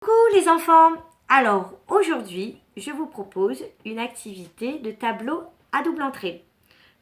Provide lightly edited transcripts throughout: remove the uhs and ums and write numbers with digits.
Coucou les enfants! Alors aujourd'hui, je vous propose une activité de tableau à double entrée.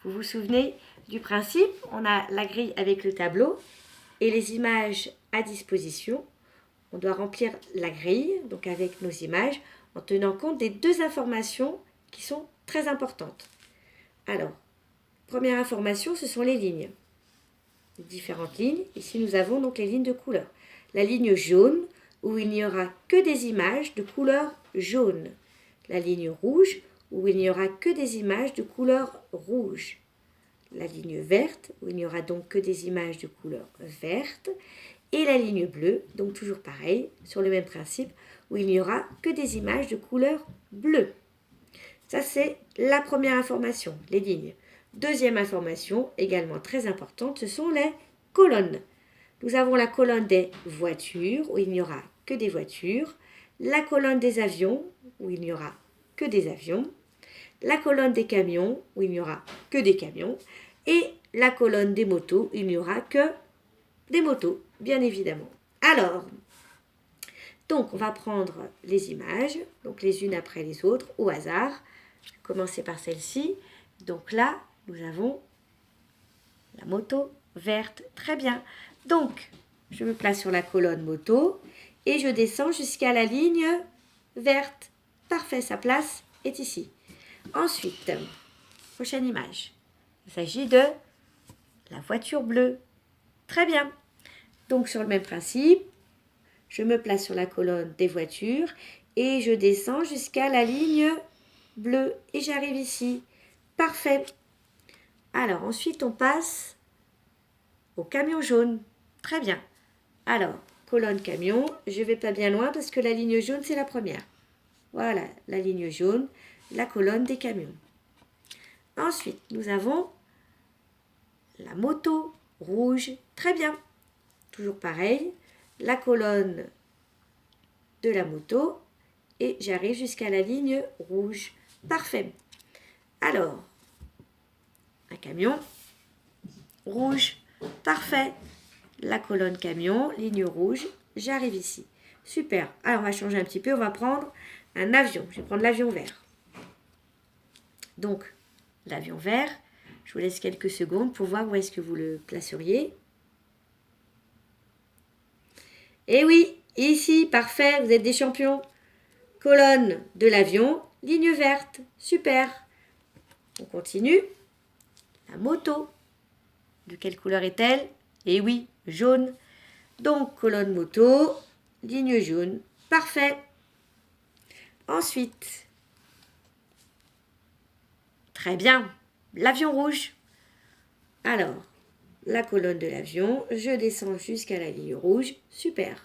Vous vous souvenez du principe? On a la grille avec le tableau et les images à disposition. On doit remplir la grille, donc avec nos images, en tenant compte des deux informations qui sont très importantes. Alors, première information, ce sont les lignes. Les différentes lignes. Ici, nous avons donc les lignes de couleur. La ligne jaune, où il n'y aura que des images de couleur jaune. La ligne rouge, où il n'y aura que des images de couleur rouge. La ligne verte, où il n'y aura donc que des images de couleur verte. Et la ligne bleue, donc toujours pareil, sur le même principe, où il n'y aura que des images de couleur bleue. Ça, c'est la première information, les lignes. Deuxième information, également très importante, ce sont les colonnes. Nous avons la colonne des voitures, où il n'y aura que des voitures, la colonne des avions, où il n'y aura que des avions, la colonne des camions, où il n'y aura que des camions, et la colonne des motos, où il n'y aura que des motos, bien évidemment. Alors, donc on va prendre les images, donc les unes après les autres, au hasard. Je vais commencer par celle-ci. Donc là, nous avons la moto verte. Très bien. Donc, je me place sur la colonne moto et je descends jusqu'à la ligne verte. Parfait, sa place est ici. Ensuite, prochaine image. Il s'agit de la voiture bleue. Très bien. Donc, sur le même principe, je me place sur la colonne des voitures et je descends jusqu'à la ligne bleue. Et j'arrive ici. Parfait. Alors, ensuite, on passe au camion jaune. Très bien. Alors, colonne camion, je ne vais pas bien loin parce que la ligne jaune, c'est la première. Voilà, la ligne jaune, la colonne des camions. Ensuite, nous avons la moto rouge. Très bien. Toujours pareil, la colonne de la moto et j'arrive jusqu'à la ligne rouge. Parfait. Alors, un camion rouge. Parfait. La colonne camion, ligne rouge, j'arrive ici. Super. Alors, on va changer un petit peu. On va prendre un avion. Je vais prendre l'avion vert. Donc, l'avion vert, je vous laisse quelques secondes pour voir où est-ce que vous le placeriez. Et oui, ici, parfait, vous êtes des champions. Colonne de l'avion, ligne verte. Super. On continue. La moto. De quelle couleur est-elle? Eh oui, jaune. Donc, colonne moto, ligne jaune. Parfait. Ensuite, très bien, l'avion rouge. Alors, la colonne de l'avion, je descends jusqu'à la ligne rouge. Super.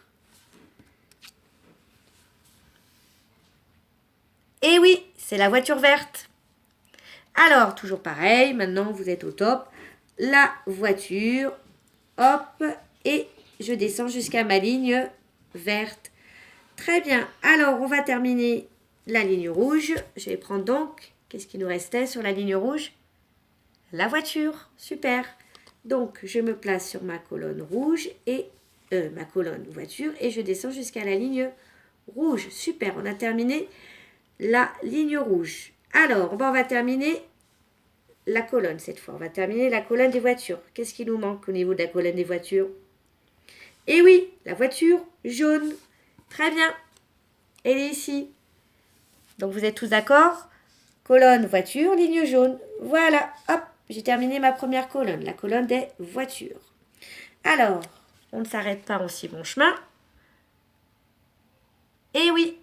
Et oui, c'est la voiture verte. Alors, toujours pareil, maintenant vous êtes au top. La voiture, hop, et je descends jusqu'à ma ligne verte. Très bien. Alors, on va terminer la ligne rouge. Je vais prendre donc, qu'est-ce qui nous restait sur la ligne rouge? La voiture. Super. Donc, je me place sur ma colonne rouge et ma colonne voiture et je descends jusqu'à la ligne rouge. Super. On a terminé la ligne rouge. Alors, on va terminer la colonne cette fois. On va terminer la colonne des voitures. Qu'est-ce qui nous manque au niveau de la colonne des voitures? Eh oui, la voiture jaune. Très bien. Elle est ici. Donc vous êtes tous d'accord? Colonne voiture, ligne jaune. Voilà, hop, j'ai terminé ma première colonne, la colonne des voitures. Alors, on ne s'arrête pas en si bon chemin. Eh oui,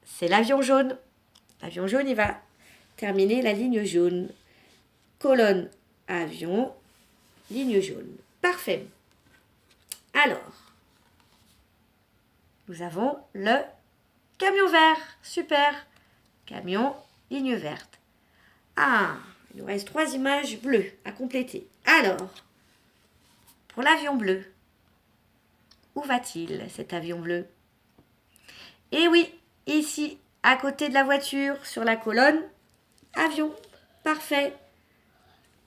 c'est l'avion jaune. L'avion jaune, il va terminer la ligne jaune. Colonne avion, ligne jaune. Parfait. Alors, nous avons le camion vert. Super. Camion, ligne verte. Ah, il nous reste 3 images bleues à compléter. Alors, pour l'avion bleu, où va-t-il cet avion bleu? Eh oui, ici, à côté de la voiture, sur la colonne, avion. Parfait.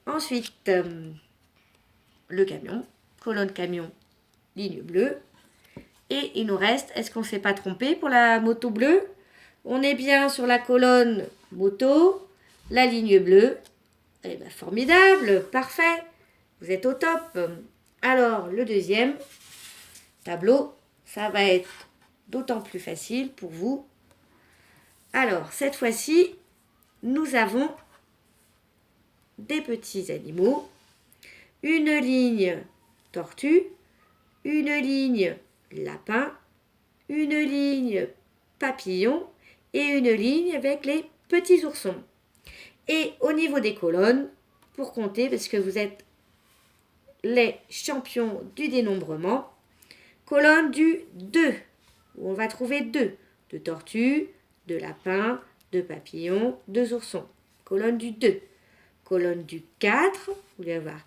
Ensuite, le camion, colonne camion, ligne bleue. Et il nous reste, est-ce qu'on ne s'est pas trompé pour la moto bleue? On est bien sur la colonne moto, la ligne bleue. Eh bien, formidable, parfait. Vous êtes au top. Alors, le deuxième tableau, ça va être d'autant plus facile pour vous. Alors, cette fois-ci, nous avons des petits animaux, une ligne tortue, une ligne lapin, une ligne papillon et une ligne avec les petits oursons. Et au niveau des colonnes, pour compter, parce que vous êtes les champions du dénombrement, colonne du 2, où on va trouver 2, de tortues, de lapins, de papillons, 2 oursons. Colonne du 2. Colonne du 4, vous allez avoir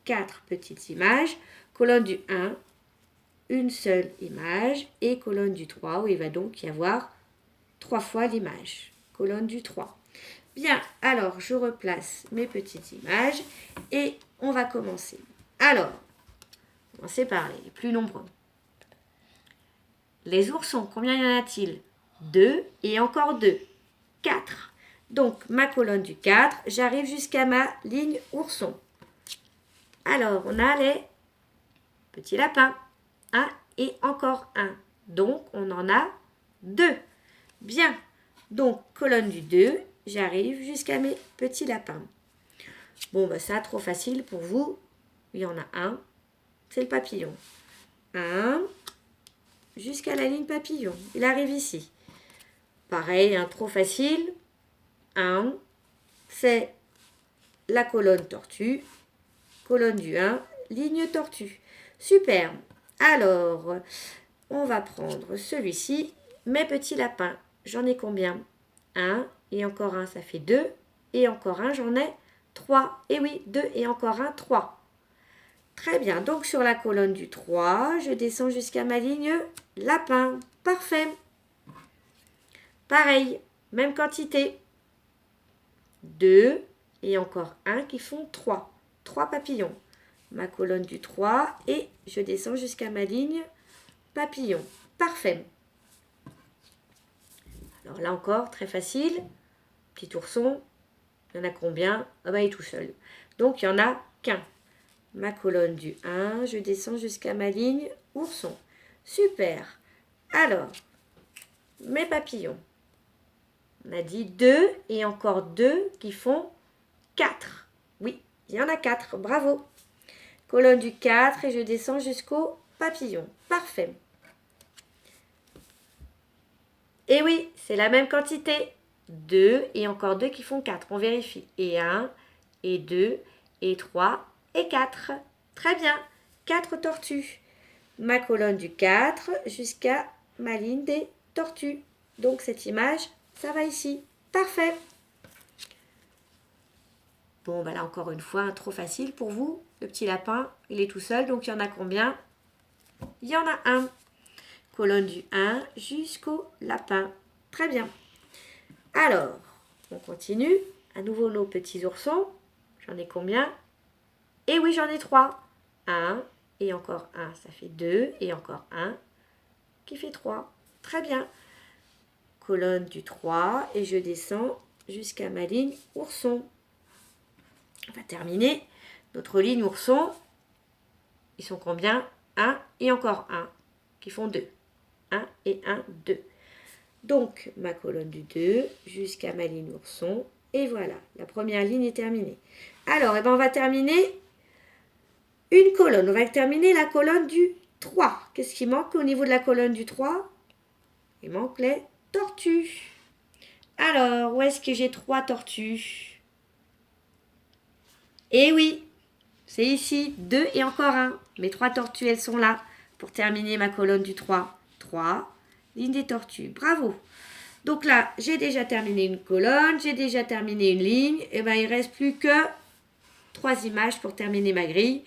4 petites images. Colonne du 1, une seule image. Et colonne du 3, où il va donc y avoir 3 fois l'image. Colonne du 3. Bien, alors je replace mes petites images et on va commencer. Alors, commencer par les plus nombreux. Les oursons, combien y en a-t-il? 2 et encore 2. 4. Donc, ma colonne du 4, j'arrive jusqu'à ma ligne ourson. Alors, on a les petits lapins. 1 et encore 1. Donc, on en a 2. Bien. Donc, colonne du 2, j'arrive jusqu'à mes petits lapins. Bon, bah ça, trop facile pour vous. Il y en a un. C'est le papillon. 1 jusqu'à la ligne papillon. Il arrive ici. Pareil, hein, trop facile. 1, c'est la colonne tortue. Colonne du 1, ligne tortue. Super. Alors, on va prendre celui-ci. Mes petits lapins. J'en ai combien? 1 et encore 1, ça fait 2. Et encore 1, j'en ai 3. Et oui, 2 et encore 1, 3. Très bien. Donc, sur la colonne du 3, je descends jusqu'à ma ligne lapin. Parfait. Pareil, même quantité. 2 et encore 1 qui font 3. 3 papillons. Ma colonne du 3 et je descends jusqu'à ma ligne papillon. Parfait. Alors là encore, très facile. Petit ourson, il y en a combien? Ah bah il est tout seul. Donc il n'y en a qu'un. Ma colonne du 1, je descends jusqu'à ma ligne ourson. Super. Alors, mes papillons. On a dit 2 et encore 2 qui font 4. Oui, il y en a 4. Bravo. Colonne du 4 et je descends jusqu'au papillon. Parfait. Et oui, c'est la même quantité. 2 et encore 2 qui font 4. On vérifie. Et 1, et 2, et 3, et 4. Très bien. 4 tortues. Ma colonne du 4 jusqu'à ma ligne des tortues. Donc cette image, ça va ici. Parfait. Bon, bah là encore une fois, trop facile pour vous. Le petit lapin, il est tout seul. Donc il y en a combien? Il y en a un. Colonne du 1 jusqu'au lapin. Très bien. Alors, on continue. À nouveau nos petits oursons. J'en ai combien? Et oui, j'en ai 3. 1 et encore 1, ça fait 2. Et encore 1 qui fait 3. Très bien. Colonne du 3 et je descends jusqu'à ma ligne ourson. On va terminer notre ligne ourson. Ils sont combien? 1 et encore 1 qui font 2. 1 et 1, 2. Donc, ma colonne du 2 jusqu'à ma ligne ourson. Et voilà, la première ligne est terminée. Alors, on va terminer une colonne. On va terminer la colonne du 3. Qu'est-ce qui manque au niveau de la colonne du 3? Il manque les tortues. Alors, où est-ce que j'ai 3 tortues? Eh oui, c'est ici, 2 et encore 1. Mes 3 tortues, elles sont là pour terminer ma colonne du 3. 3, ligne des tortues. Bravo. Donc là, j'ai déjà terminé une colonne, j'ai déjà terminé une ligne. Et bien, il ne reste plus que 3 images pour terminer ma grille.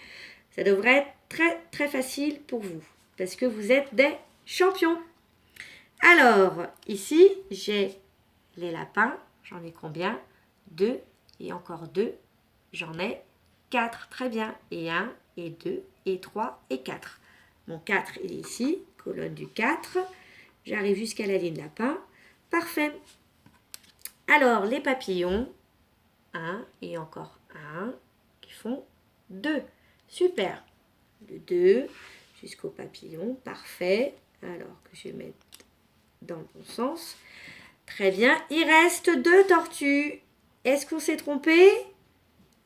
Ça devrait être très, très facile pour vous parce que vous êtes des champions. Alors, ici, j'ai les lapins. J'en ai combien? 2 et encore 2. J'en ai 4. Très bien. Et 1, et 2, et 3, et 4. Mon 4, il est ici. colonne du 4. J'arrive jusqu'à la ligne lapin. Parfait. Alors, les papillons, 1 et encore 1, qui font 2. Super. Le 2 jusqu'au papillon. Parfait. Alors que je vais mettre dans le bon sens. Très bien. Il reste 2 tortues. Est-ce qu'on s'est trompé?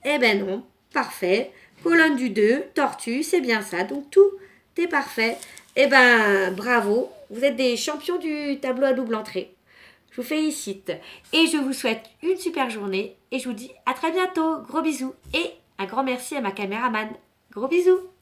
Eh ben non. Parfait. Colonne du 2, tortue, c'est bien ça. Donc tout est parfait. Eh ben bravo. Vous êtes des champions du tableau à double entrée. Je vous félicite. Et je vous souhaite une super journée. Et je vous dis à très bientôt. Gros bisous. Et un grand merci à ma caméraman. Gros bisous.